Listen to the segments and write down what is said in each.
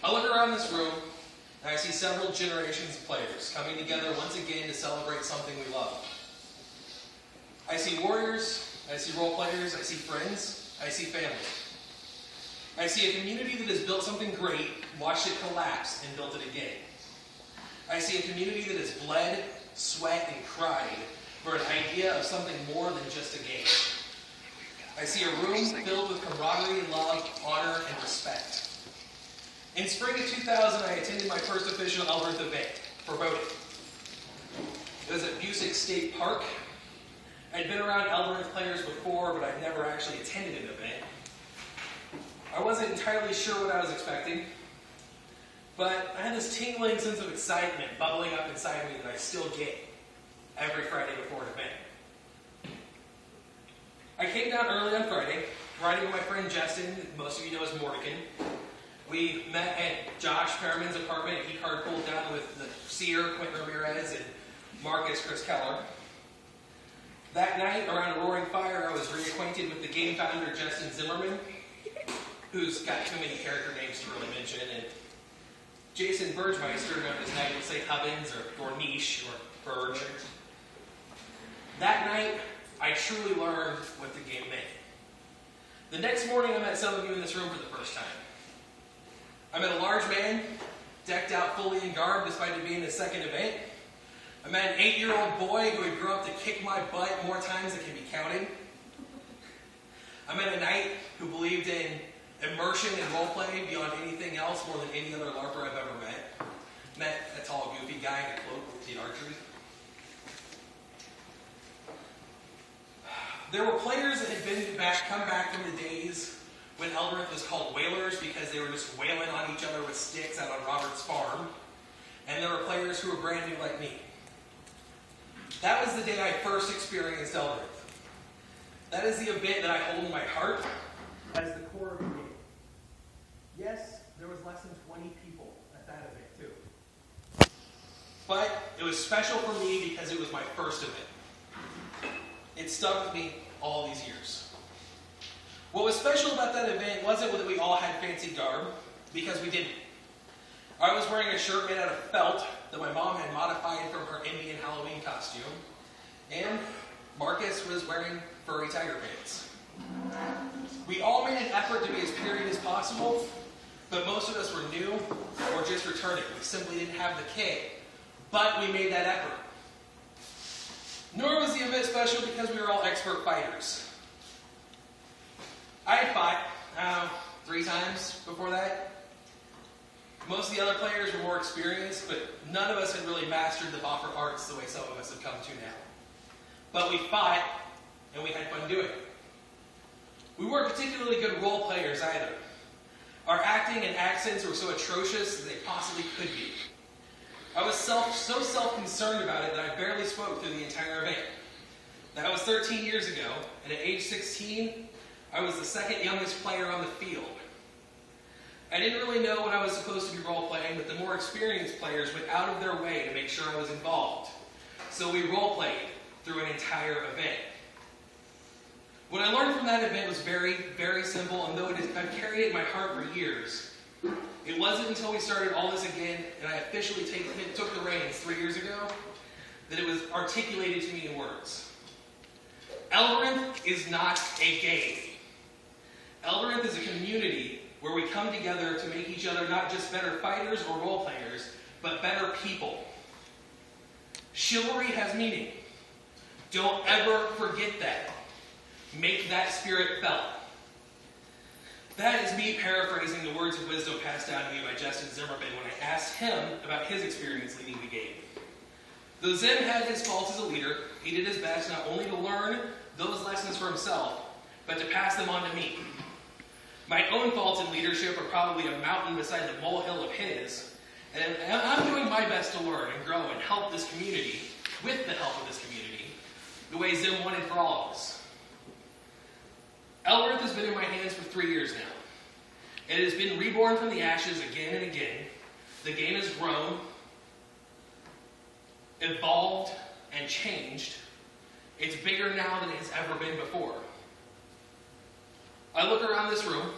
I look around this room and I see several generations of players coming together once again to celebrate something we love. I see warriors, I see role players, I see friends, I see family. I see a community that has built something great, watched it collapse, and built it again. I see a community that has bled, sweat, and cried for an idea of something more than just a game. I see a room filled with camaraderie, love, honor, and respect. In spring of 2000, I attended my first official Eldaraenth event for voting. It was at Busick State Park. I'd been around Eldaraenth players before, but I'd never actually attended an event. I wasn't entirely sure what I was expecting, but I had this tingling sense of excitement bubbling up inside me that I still get every Friday before an event. I came down early on Friday, riding with my friend Justin, that most of you know as Mordican. We met at Josh Perriman's apartment. He carpooled down with the seer, Quentin Ramirez, and Marcus, Chris Keller. That night, around a roaring fire, I was reacquainted with the game founder, Justin Zimmerman, who's got too many character names to really mention, and Jason Bergmeister, known as Knight, would say Hubbins, or Niche, or Burge. That night, I truly learned what the game meant. The next morning, I met some of you in this room for the first time. I met a large man, decked out fully in garb despite it being his second event. I met an 8-year-old boy who had grown up to kick my butt more times than can be counted. I met a knight who believed in immersion and roleplay beyond anything else, more than any other Larper I've ever met. Met a tall, goofy guy in a cloak who did archery. There were players that had come back from the days when Eldaraenth was called whalers because they were just wailing on each other with sticks out on Robert's farm. And there were players who were brand new like me. That was the day I first experienced Eldaraenth. That is the event that I hold in my heart as the core of the game. Yes, there was less than 20 people at that event too. But it was special for me because it was my first event. It stuck with me all these years. What was special about that event wasn't that we all had fancy garb, because we didn't. I was wearing a shirt made out of felt that my mom had modified from her Indian Halloween costume, and Marcus was wearing furry tiger pants. We all made an effort to be as period as possible, but most of us were new or just returning. We simply didn't have the kit, but we made that effort. Nor was the event special because we were all expert fighters. I had fought, 3 times before that. Most of the other players were more experienced, but none of us had really mastered the Boffer arts the way some of us have come to now. But we fought, and we had fun doing it. We weren't particularly good role players either. Our acting and accents were so atrocious as they possibly could be. I was so self-concerned about it that I barely spoke through the entire event. That was 13 years ago, and at age 16, I was the second youngest player on the field. I didn't really know what I was supposed to be role-playing, but the more experienced players went out of their way to make sure I was involved. So we role-played through an entire event. What I learned from that event was very, very simple, and though I've carried it in my heart for years, it wasn't until we started all this again, and I officially took the reins 3 years ago, that it was articulated to me in words. Eldaraenth is not a game. Eldaraenth is a community where we come together to make each other not just better fighters or role players, but better people. Chivalry has meaning. Don't ever forget that. Make that spirit felt. That is me paraphrasing the words of wisdom passed down to me by Justin Zimmerman when I asked him about his experience leading the game. Though Zim had his faults as a leader, he did his best not only to learn those lessons for himself, but to pass them on to me. My own faults in leadership are probably a mountain beside the molehill of his, and I'm doing my best to learn and grow and help this community, with the help of this community, the way Zim wanted for all of us. Eldaraenth has been in my hands for 3 years now. It has been reborn from the ashes again and again. The game has grown, evolved, and changed. It's bigger now than it has ever been before. I look around this room,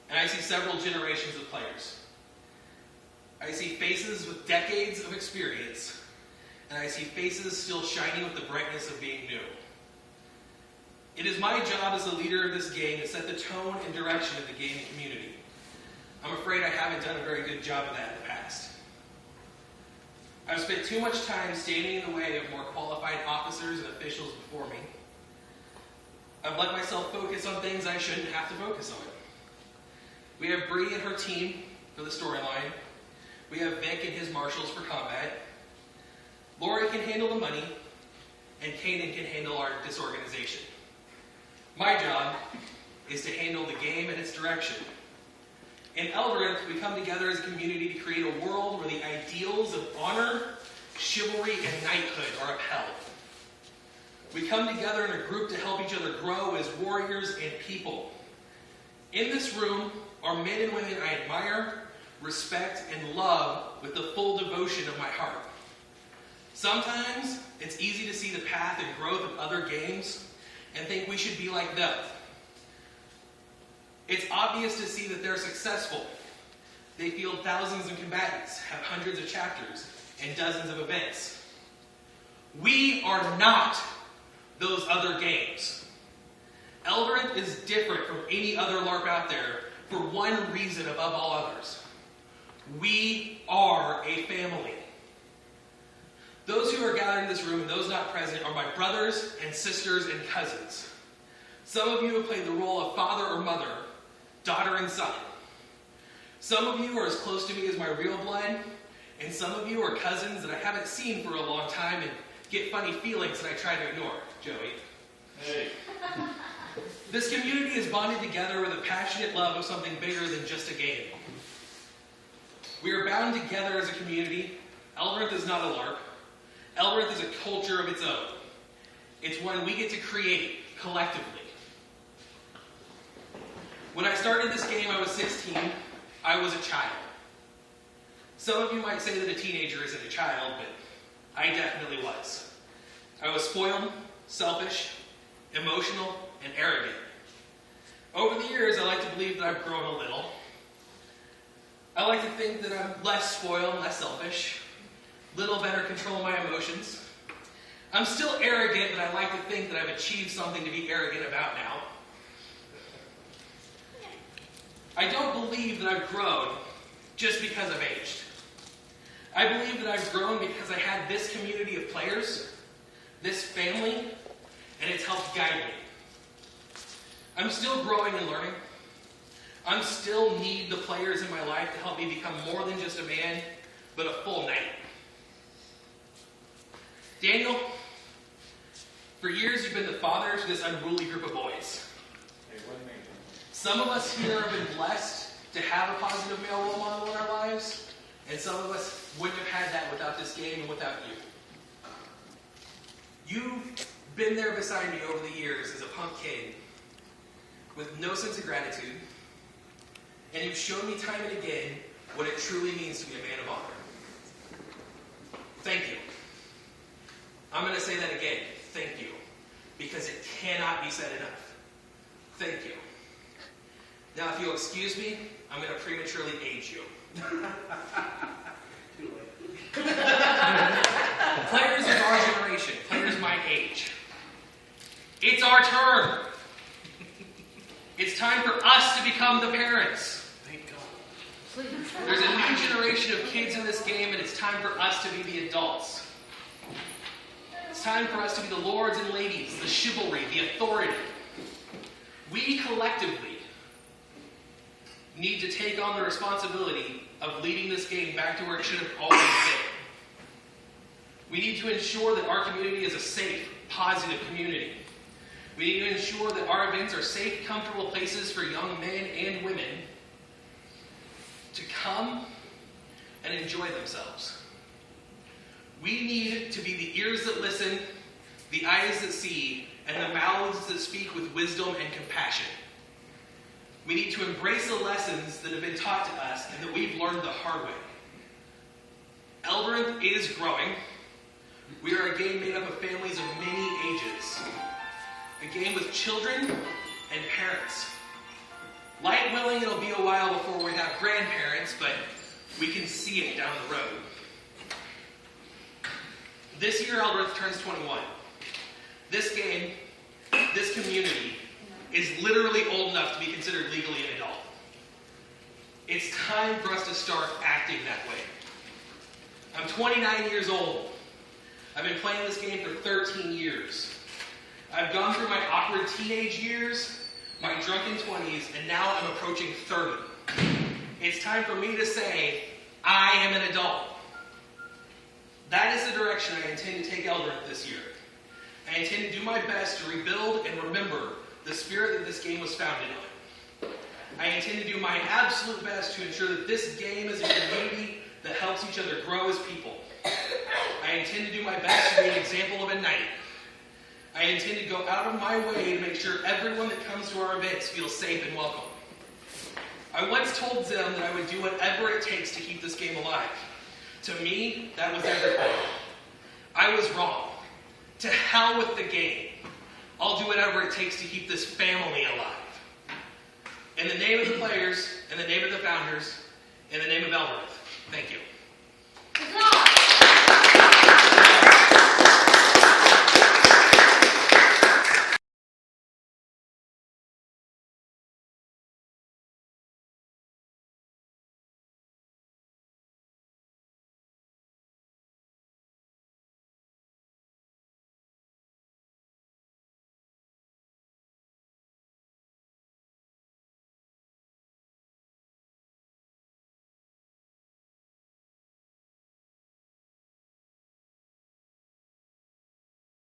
and I see several generations of players. I see faces with decades of experience, and I see faces still shining with the brightness of being new. It is my job as the leader of this game to set the tone and direction of the gaming community. I'm afraid I haven't done a very good job of that in the past. I've spent too much time standing in the way of more qualified officers and officials before me. I've let myself focus on things I shouldn't have to focus on. We have Bree and her team for the storyline. We have Vic and his marshals for combat. Lori can handle the money, and Kanan can handle our disorganization. My job is to handle the game and its direction. In Eldaraenth, we come together as a community to create a world where the ideals of honor, chivalry, and knighthood are upheld. We come together in a group to help each other grow as warriors and people. In this room are men and women I admire, respect, and love with the full devotion of my heart. Sometimes it's easy to see the path and growth of other games and think we should be like them. It's obvious to see that they're successful. They field thousands of combatants, have hundreds of chapters, and dozens of events. We are not those other games. Eldaraenth is different from any other LARP out there for one reason above all others. We are a family. Those who are gathered in this room and those not present are my brothers and sisters and cousins. Some of you have played the role of father or mother, daughter and son. Some of you are as close to me as my real blood, and some of you are cousins that I haven't seen for a long time and get funny feelings that I try to ignore. Joey. Hey. This community is bonded together with a passionate love of something bigger than just a game. We are bound together as a community. Eldaraenth is not a LARP. Eldaraenth is a culture of its own. It's one we get to create collectively. When I started this game, I was 16. I was a child. Some of you might say that a teenager isn't a child, but I definitely was. I was spoiled, selfish, emotional, and arrogant. Over the years, I like to believe that I've grown a little. I like to think that I'm less spoiled, less selfish, little better control of my emotions. I'm still arrogant, but I like to think that I've achieved something to be arrogant about now. I don't believe that I've grown just because I've aged. I believe that I've grown because I had this community of players, this family, and it's helped guide me. I'm still growing and learning. I still need the players in my life to help me become more than just a man, but a full knight. Daniel, for years you've been the father to this unruly group of boys. Some of us here have been blessed to have a positive male role model in our lives, and some of us wouldn't have had that without this game and without you. You've been there beside me over the years as a punk kid with no sense of gratitude, and you've shown me time and again what it truly means to be a man of honor. Thank you. I'm going to say that again. Thank you. Because it cannot be said enough. Thank you. Now, if you'll excuse me, I'm going to prematurely age you. Players of our generation, players my age. It's our turn. It's time for us to become the parents. Thank God. There's a new generation of kids in this game, and it's time for us to be the adults. It's time for us to be the lords and ladies, the chivalry, the authority. We collectively need to take on the responsibility of leading this game back to where it should have always been. We need to ensure that our community is a safe, positive community. We need to ensure that our events are safe, comfortable places for young men and women to come and enjoy themselves. We need to be the ears that listen, the eyes that see, and the mouths that speak with wisdom and compassion. We need to embrace the lessons that have been taught to us and that we've learned the hard way. Eldaraenth is growing. We are a game made up of families of many ages. A game with children and parents. Light willing, it'll be a while before we have grandparents, but we can see it down the road. This year, Eldaraenth turns 21. This game, this community, is literally old enough to be considered legally an adult. It's time for us to start acting that way. I'm 29 years old. I've been playing this game for 13 years. I've gone through my awkward teenage years, my drunken 20s, and now I'm approaching 30. It's time for me to say, I am an adult. That is the direction I intend to take Eldaraenth this year. I intend to do my best to rebuild and remember the spirit that this game was founded on. I intend to do my absolute best to ensure that this game is a community that helps each other grow as people. I intend to do my best to be an example of a knight. I intend to go out of my way to make sure everyone that comes to our events feels safe and welcome. I once told Zim that I would do whatever it takes to keep this game alive. To me, that was everything. I was wrong. To hell with the game. I'll do whatever it takes to keep this family alive. In the name of the players, in the name of the founders, in the name of Eldaraenth, thank you.